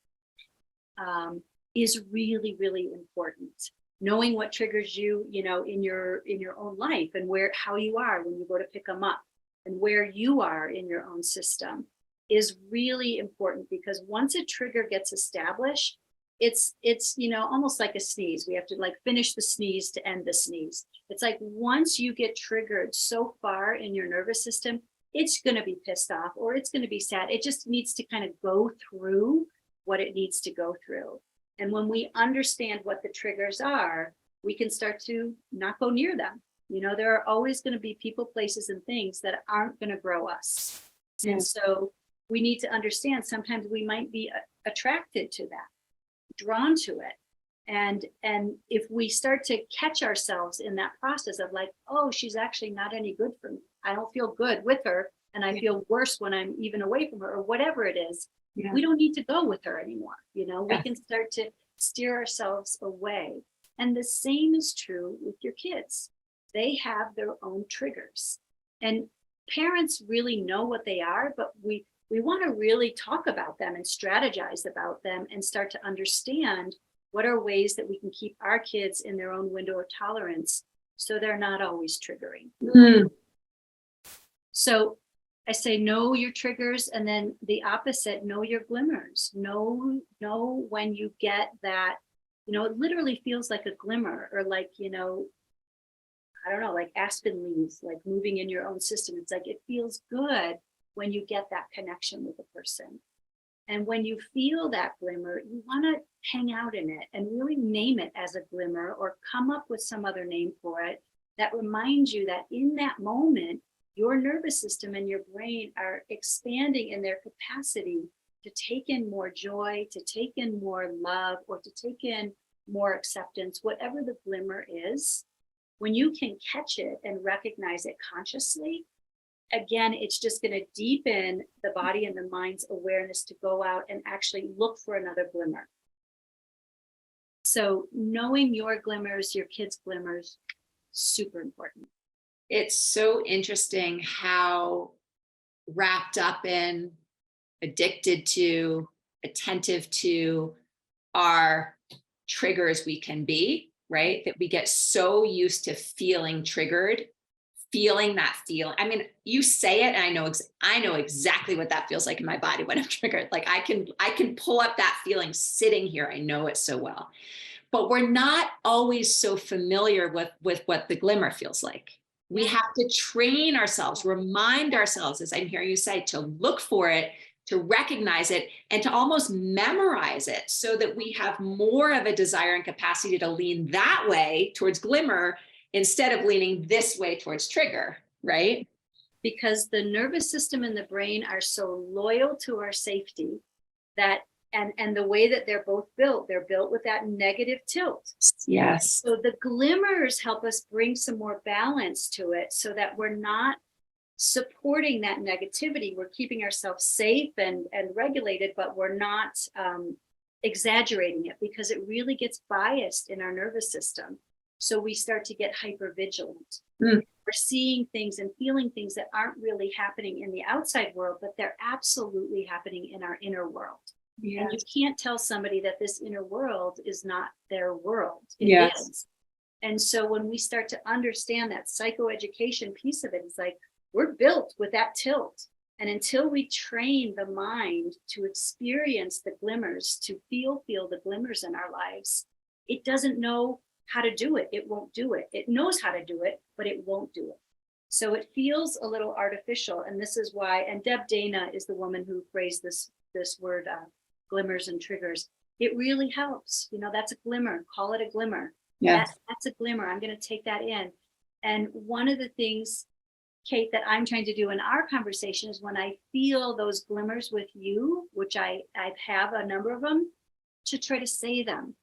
S3: is really, really important. Knowing what triggers you, you know, in your own life, and how you are when you go to pick them up, and where you are in your own system is really important, because once a trigger gets established, it's you know, almost like a sneeze. We have to like finish the sneeze to end the sneeze. It's like once you get triggered so far in your nervous system, it's going to be pissed off or it's going to be sad. It just needs to kind of go through what it needs to go through. And when we understand what the triggers are, we can start to not go near them. You know, there are always going to be people, places, and things that aren't going to grow us. And so we need to understand sometimes we might be attracted to that, drawn to it. And if we start to catch ourselves in that process of like, oh, she's actually not any good for me. I don't feel good with her, and I feel worse when I'm even away from her, or whatever it is. We don't need to go with her anymore. You know, we can start to steer ourselves away. And the same is true with your kids. They have their own triggers, and parents really know what they are, but we want to really talk about them and strategize about them and start to understand what are ways that we can keep our kids in their own window of tolerance so they're not always triggering. So I say, know your triggers, and then the opposite, know your glimmers. Know when you get that, you know, it literally feels like a glimmer, or like, you know, I don't know, like aspen leaves, like moving in your own system. It's like, it feels good when you get that connection with a person. And when you feel that glimmer, you want to hang out in it and really name it as a glimmer, or come up with some other name for it that reminds you that in that moment, your nervous system and your brain are expanding in their capacity to take in more joy, to take in more love, or to take in more acceptance, whatever the glimmer is. When you can catch it and recognize it consciously, again, it's just going to deepen the body and the mind's awareness to go out and actually look for another glimmer. So knowing your glimmers, your kids' glimmers, super important.
S1: It's so interesting how wrapped up in, addicted to, attentive to our triggers we can be, right? That we get so used to feeling triggered, feeling that feel. I mean, you say it and I know exactly what that feels like in my body when I'm triggered. Like I can pull up that feeling sitting here. I know it so well. But we're not always so familiar with what the glimmer feels like. We have to train ourselves, remind ourselves, as I'm hearing you say, to look for it, to recognize it and to almost memorize it so that we have more of a desire and capacity to lean that way towards glimmer instead of leaning this way towards trigger, right?
S3: Because the nervous system and the brain are so loyal to our safety that and the way that they're built with that negative tilt.
S1: Yes.
S3: So the glimmers help us bring some more balance to it so that we're not supporting that negativity. We're keeping ourselves safe and regulated, but we're not exaggerating it, because it really gets biased in our nervous system. So we start to get hypervigilant. We're seeing things and feeling things that aren't really happening in the outside world, but they're absolutely happening in our inner world. Yes. And you can't tell somebody that this inner world is not their world. It is. And so when we start to understand that psychoeducation piece of it, it's like, we're built with that tilt. And until we train the mind to experience the glimmers, to feel the glimmers in our lives, it doesn't know how to do it. It won't do it. It knows how to do it, but it won't do it. So it feels a little artificial. And this is why, and Deb Dana is the woman who phrased this word, glimmers and triggers. It really helps. That's a glimmer. Call it a glimmer. Yes. That's a glimmer. I'm going to take that in. And one of the things, Kate, that I'm trying to do in our conversation is when I feel those glimmers with you, which I have a number of them, to try to say them.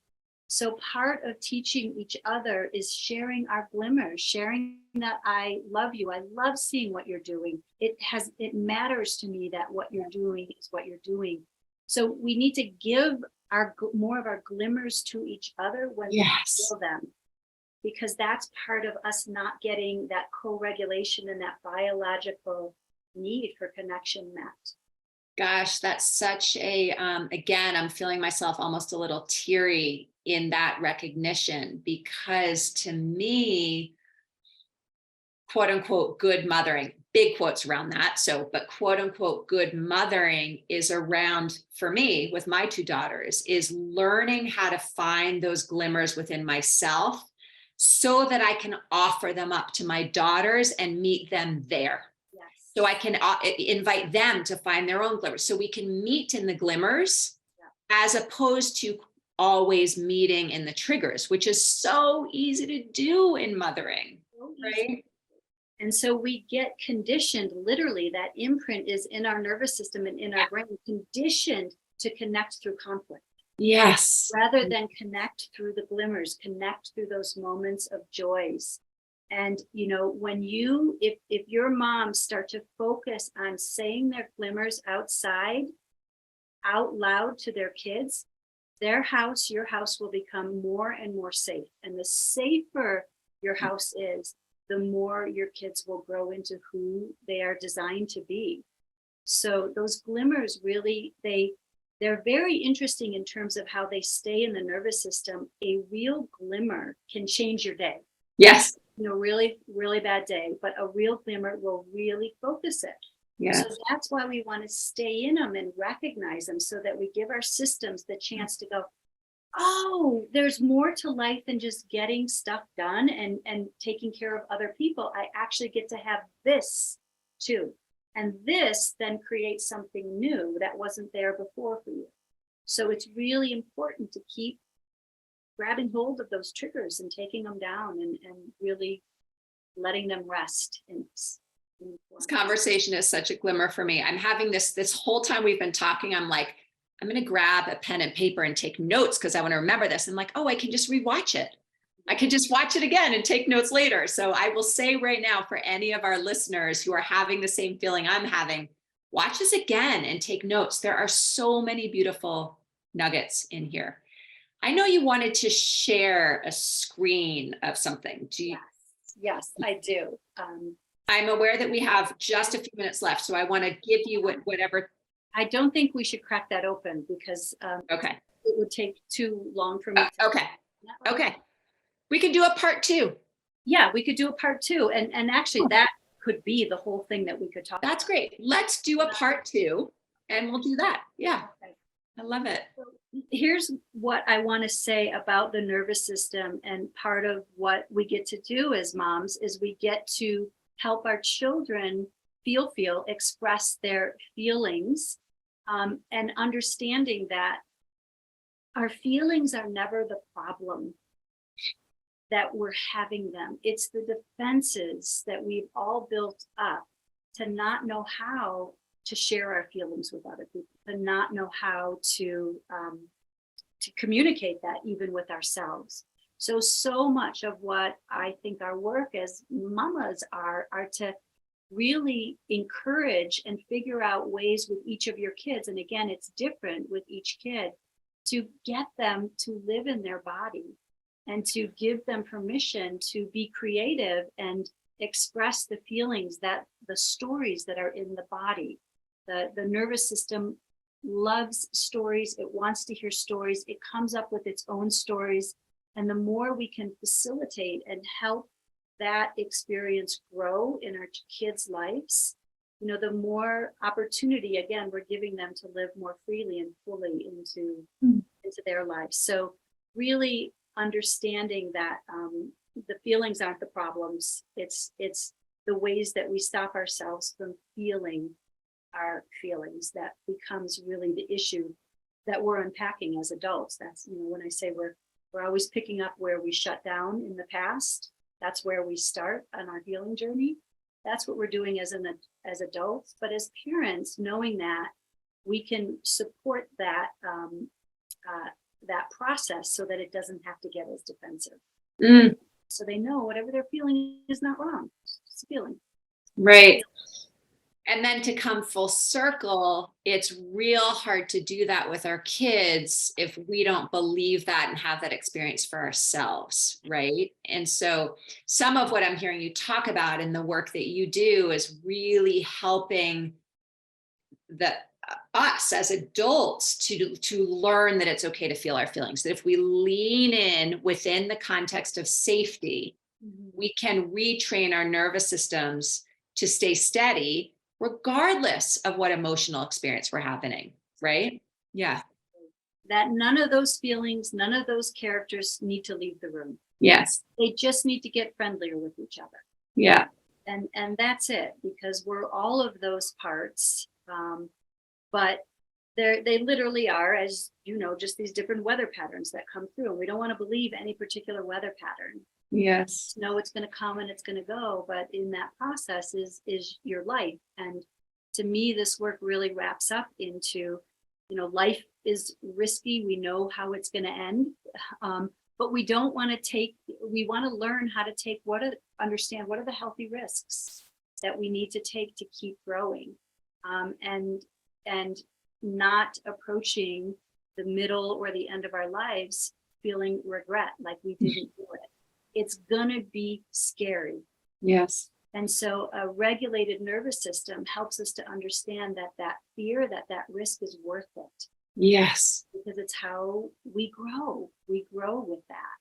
S3: So part of teaching each other is sharing our glimmers, sharing that I love you. I love seeing what you're doing. It matters to me that what you're doing is what you're doing. So we need to give more of our glimmers to each other when we feel them, because that's part of us not getting that co-regulation and that biological need for connection met.
S1: Gosh, that's such a, again, I'm feeling myself almost a little teary in that recognition, because to me, quote unquote, good mothering, big quotes around that. So, but quote unquote, good mothering is around, for me, with my two daughters, is learning how to find those glimmers within myself so that I can offer them up to my daughters and meet them there.
S3: Yes.
S1: So I can invite them to find their own glimmers. So we can meet in the glimmers as opposed to always meeting in the triggers, which is so easy to do in mothering, right?
S3: And so we get conditioned, literally, that imprint is in our nervous system and in our brain, conditioned to connect through conflict.
S1: Yes.
S3: Rather than connect through the glimmers, connect through those moments of joys. And, when if your moms start to focus on saying their glimmers out loud to their kids, your house will become more and more safe. And the safer your house is, the more your kids will grow into who they are designed to be. So those glimmers really, they're very interesting in terms of how they stay in the nervous system. A real glimmer can change your day.
S1: Yes.
S3: Really, really bad day, but a real glimmer will really focus it.
S1: Yeah.
S3: So that's why we want to stay in them and recognize them, so that we give our systems the chance to go, oh, there's more to life than just getting stuff done and taking care of other people. I actually get to have this too. And this then creates something new that wasn't there before for you. So it's really important to keep grabbing hold of those triggers and taking them down and really letting them rest in this.
S1: This conversation is such a glimmer for me. I'm having this whole time we've been talking, I'm like, I'm going to grab a pen and paper and take notes because I want to remember this. And like, oh, I can just rewatch it. I can just watch it again and take notes later. So I will say right now, for any of our listeners who are having the same feeling I'm having, watch this again and take notes. There are so many beautiful nuggets in here. I know you wanted to share a screen of something. Do you?
S3: Yes, I do.
S1: I'm aware that we have just a few minutes left, so I want to give you whatever.
S3: I don't think we should crack that open because
S1: okay,
S3: it would take too long for me.
S1: Okay. We could do a part 2.
S3: Yeah, we could do a part 2. And actually that could be the whole thing that we could talk about.
S1: That's great. Let's do a part 2 and we'll do that. Yeah. Okay. I love it.
S3: So here's what I want to say about the nervous system. And part of what we get to do as moms is we get to help our children express their feelings And understanding that our feelings are never the problem, that we're having them. It's the defenses that we've all built up to not know how to share our feelings with other people, to not know how to communicate that even with ourselves. So much of what I think our work as mamas are to really encourage and figure out ways with each of your kids. And again, it's different with each kid, to get them to live in their body and to give them permission to be creative and express the feelings, that the stories that are in the body. The nervous system loves stories. It wants to hear stories. It comes up with its own stories. And the more we can facilitate and help that experience grow in our kids' lives, the more opportunity, again, we're giving them to live more freely and fully into their lives. So really understanding that the feelings aren't the problems. It's the ways that we stop ourselves from feeling our feelings that becomes really the issue that we're unpacking as adults. That's, when I say we're always picking up where we shut down in the past, that's where we start on our healing journey. That's what we're doing as adults. But as parents, knowing that we can support that that process so that it doesn't have to get as defensive. So they know whatever they're feeling is not wrong. It's a feeling.
S1: Right. And then to come full circle, it's real hard to do that with our kids if we don't believe that and have that experience for ourselves, right? And so some of what I'm hearing you talk about in the work that you do is really helping us as adults to learn that it's okay to feel our feelings, that if we lean in within the context of safety, we can retrain our nervous systems to stay steady regardless of what emotional experience we're having, right? Yeah.
S3: That none of those feelings, none of those characters need to leave the room.
S1: Yes.
S3: They just need to get friendlier with each other.
S1: Yeah.
S3: And that's it, because we're all of those parts. But they literally are, as you know, just these different weather patterns that come through. And we don't want to believe any particular weather pattern.
S1: Yes.
S3: No, it's going to come and it's going to go. But in that process is your life. And to me, this work really wraps up into, life is risky. We know how it's going to end. But we don't want to we want to learn how to understand what are the healthy risks that we need to take to keep growing. And not approaching the middle or the end of our lives feeling regret, like we didn't do it. It's gonna be scary.
S1: Yes.
S3: And so a regulated nervous system helps us to understand that fear, that risk is worth it.
S1: Yes.
S3: Because it's how we grow. We grow with that.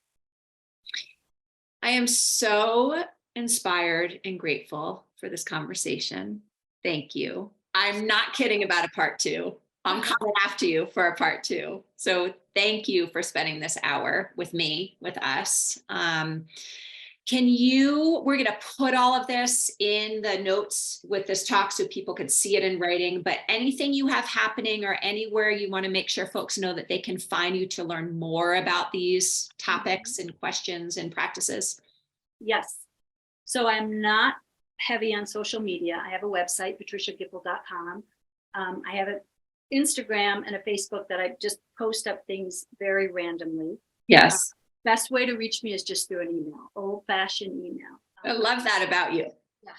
S1: I am so inspired and grateful for this conversation. Thank you. I'm not kidding about a part 2. I'm coming after you for a part 2. So thank you for spending this hour with me, with us. We're going to put all of this in the notes with this talk so people could see it in writing, but anything you have happening or anywhere you want to make sure folks know that they can find you to learn more about these topics and questions and practices?
S3: Yes. So I'm not heavy on social media. I have a website, patriciagipple.com. I have an Instagram and a Facebook that I just post up things very randomly.
S1: Yes.
S3: Best way to reach me is just through an email, old-fashioned email.
S1: I love that about you.
S3: Yeah.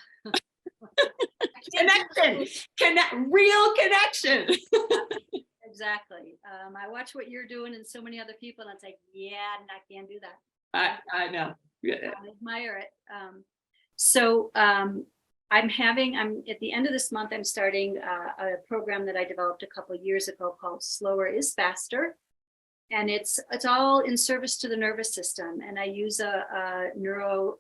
S1: Real connection.
S3: Exactly. I watch what you're doing and so many other people, and it's like, yeah, I can't do that.
S1: I know.
S3: I admire it. I'm at the end of this month, I'm starting a program that I developed a couple of years ago called Slower is Faster. And it's all in service to the nervous system. And I use a neuro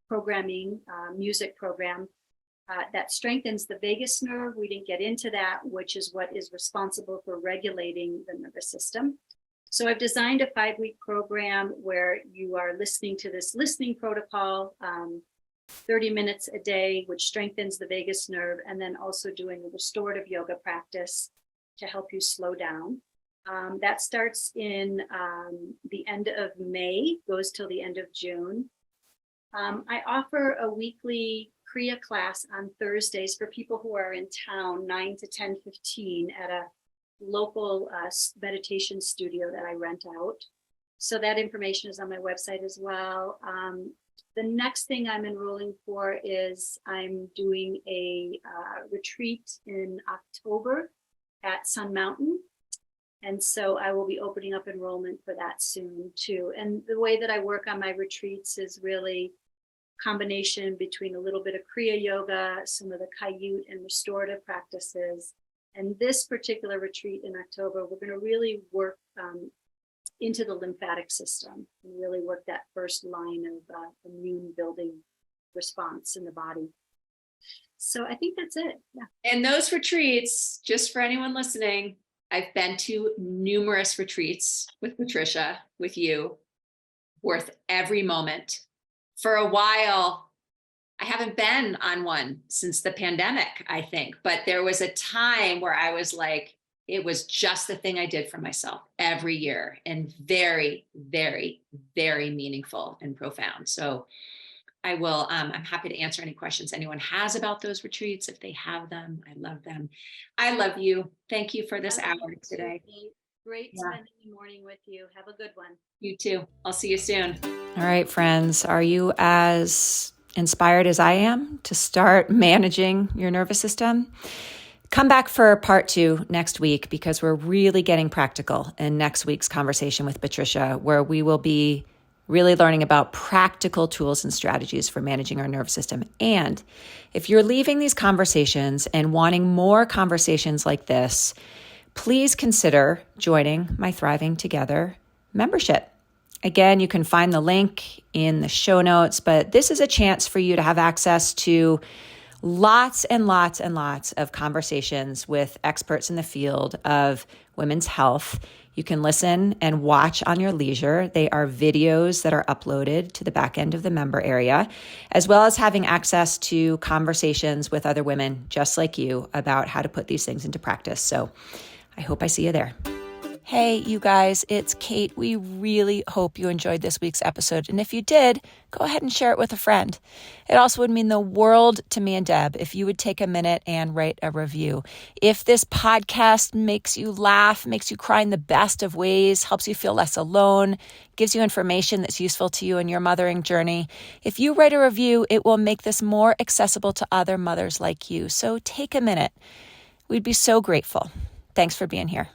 S3: programming music program that strengthens the vagus nerve. We didn't get into that, which is what is responsible for regulating the nervous system. So I've designed a 5-week program where you are listening to this listening protocol, 30 minutes a day, which strengthens the vagus nerve, and then also doing a restorative yoga practice to help you slow down. That starts in the end of May, goes till the end of June. I offer a weekly Kriya class on Thursdays for people who are in town, 9 to 10:15 at a local meditation studio that I rent out. So that information is on my website as well. The next thing I'm enrolling for is I'm doing a retreat in October at Sun Mountain. And so I will be opening up enrollment for that soon too. And the way that I work on my retreats is really combination between a little bit of Kriya Yoga, some of the Kayut and restorative practices. And this particular retreat in October, we're going to really work into the lymphatic system and really work that first line of immune building response in the body. So I think that's it. Yeah.
S1: And those retreats, just for anyone listening, I've been to numerous retreats with Patricia, with you, worth every moment. For a while, I haven't been on one since the pandemic, I think, but there was a time where I was like, it was just the thing I did for myself every year, and very, very, very meaningful and profound. So I will, I'm happy to answer any questions anyone has about those retreats. If they have them, I love them. I love you. Thank you for this hour today.
S3: Great spending the morning with you. Have a good one.
S1: You too. I'll see you soon.
S5: All right, friends, are you as inspired as I am to start managing your nervous system? Come back for part 2 next week, because we're really getting practical in next week's conversation with Patricia, where we will be really learning about practical tools and strategies for managing our nervous system. And if you're leaving these conversations and wanting more conversations like this, please consider joining my Thriving Together membership. Again, you can find the link in the show notes, but this is a chance for you to have access to lots and lots and lots of conversations with experts in the field of women's health. You can listen and watch on your leisure. They are videos that are uploaded to the back end of the member area, as well as having access to conversations with other women just like you about how to put these things into practice. So I hope I see you there. Hey, you guys, it's Kate. We really hope you enjoyed this week's episode. And if you did, go ahead and share it with a friend. It also would mean the world to me and Deb if you would take a minute and write a review. If this podcast makes you laugh, makes you cry in the best of ways, helps you feel less alone, gives you information that's useful to you in your mothering journey, if you write a review, it will make this more accessible to other mothers like you. So take a minute. We'd be so grateful. Thanks for being here.